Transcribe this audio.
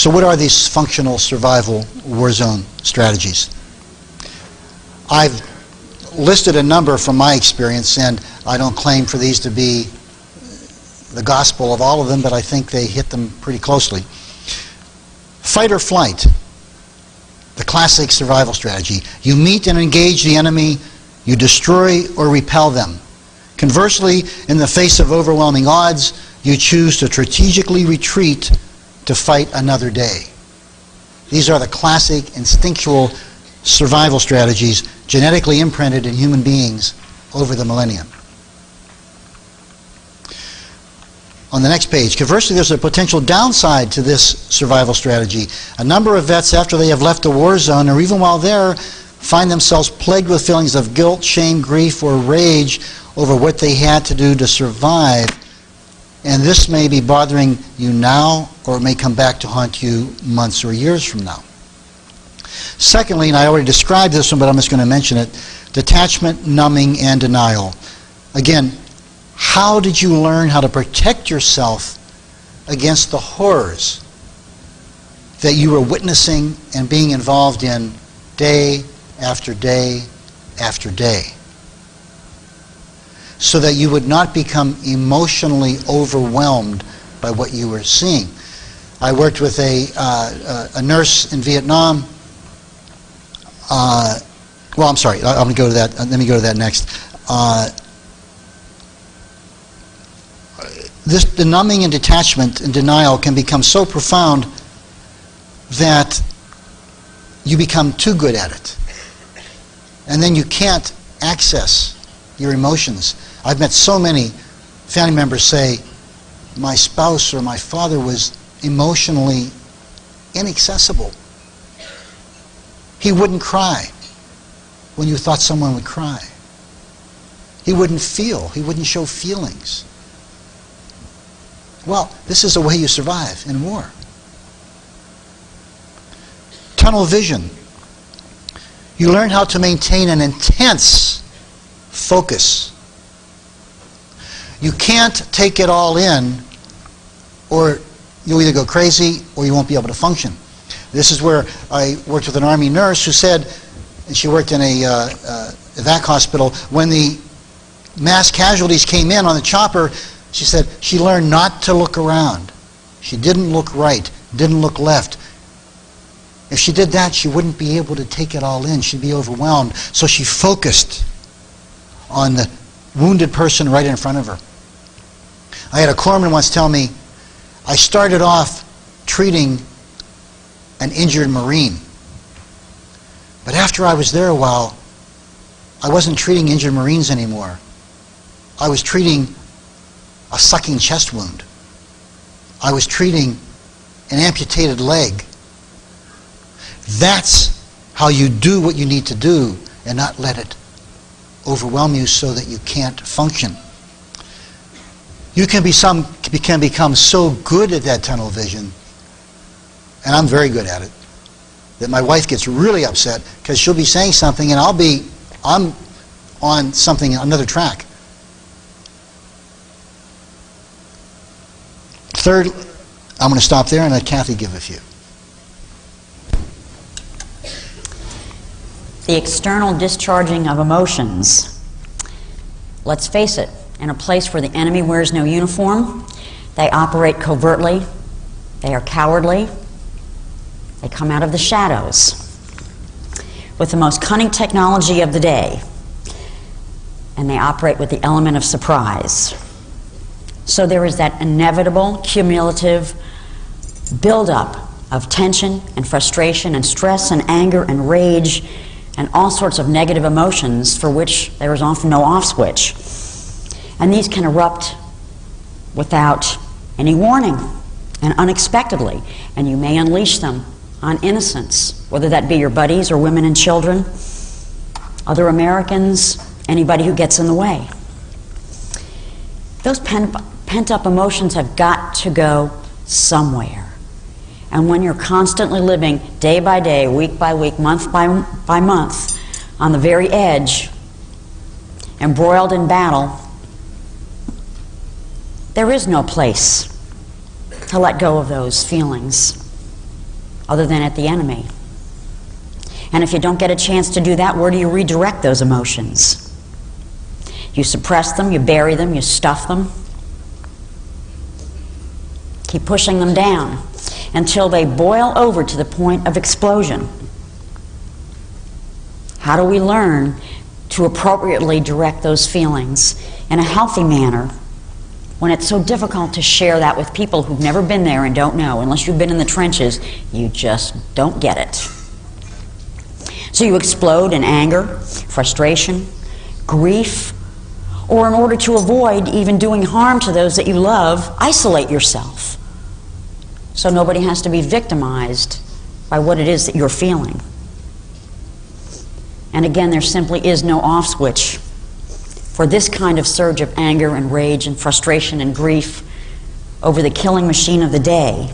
So what are these functional survival war zone strategies? I've listed a number from my experience, and I don't claim for these to be the gospel of all of them, but I think they hit them pretty closely. Fight or flight, the classic survival strategy. You meet and engage the enemy, you destroy or repel them. Conversely, in the face of overwhelming odds, you choose to strategically retreat to fight another day. These are the classic instinctual survival strategies genetically imprinted in human beings over the millennium. On the next page, conversely, there's a potential downside to this survival strategy. A number of vets, after they have left the war zone, or even while there, find themselves plagued with feelings of guilt, shame, grief, or rage over what they had to do to survive. And this may be bothering you now, or it may come back to haunt you months or years from now. Secondly, and I already described this one, but I'm just going to mention it, detachment, numbing, and denial. Again, how did you learn how to protect yourself against the horrors that you were witnessing and being involved in day after day after day, so that you would not become emotionally overwhelmed by what you were seeing? I worked with a nurse in Vietnam. Well, I'm sorry. I'm going to go to that. Let me go to that next. The numbing and detachment and denial can become so profound that you become too good at it. And then you can't access your emotions. I've met so many family members say, my spouse or my father was emotionally inaccessible. He wouldn't cry when you thought someone would cry. He wouldn't feel. He wouldn't show feelings. Well, this is the way you survive in war. Tunnel vision. You learn how to maintain an intense focus. You can't take it all in, or you'll either go crazy or you won't be able to function. This is where I worked with an Army nurse who said, and she worked in a evac hospital, when the mass casualties came in on the chopper, she said she learned not to look around. She didn't look right, didn't look left. If she did that, she wouldn't be able to take it all in. She'd be overwhelmed. So she focused on the wounded person right in front of her. I had a corpsman once tell me, I started off treating an injured Marine. But after I was there a while, I wasn't treating injured Marines anymore. I was treating a sucking chest wound. I was treating an amputated leg. That's how you do what you need to do and not let it overwhelm you so that you can't function. You can become so good at that tunnel vision, and I'm very good at it, that my wife gets really upset because she'll be saying something and I'm on something, another track. Third, I'm going to stop there and let Kathy give a few. The external discharging of emotions. Let's face it, in a place where the enemy wears no uniform, they operate covertly, they are cowardly, they come out of the shadows with the most cunning technology of the day, and they operate with the element of surprise. So there is that inevitable, cumulative buildup of tension and frustration and stress and anger and rage and all sorts of negative emotions for which there is often no off switch. And these can erupt without any warning and unexpectedly, and you may unleash them on innocents, whether that be your buddies or women and children, other Americans, anybody who gets in the way. Those pent-up emotions have got to go somewhere. And when you're constantly living day by day, week by week, month by month, on the very edge, embroiled in battle, there is no place to let go of those feelings. other than at the enemy. And if you don't get a chance to do that, where do you redirect those emotions? You suppress them, you bury them, you stuff them. Keep pushing them down until they boil over to the point of explosion. How do we learn to appropriately direct those feelings in a healthy manner when it's so difficult to share that with people who've never been there and don't know? Unless you've been in the trenches, you just don't get it. So you explode in anger, frustration, grief, or in order to avoid even doing harm to those that you love, isolate yourself, so nobody has to be victimized by what it is that you're feeling. And again, there simply is no off switch for this kind of surge of anger and rage and frustration and grief over the killing machine of the day.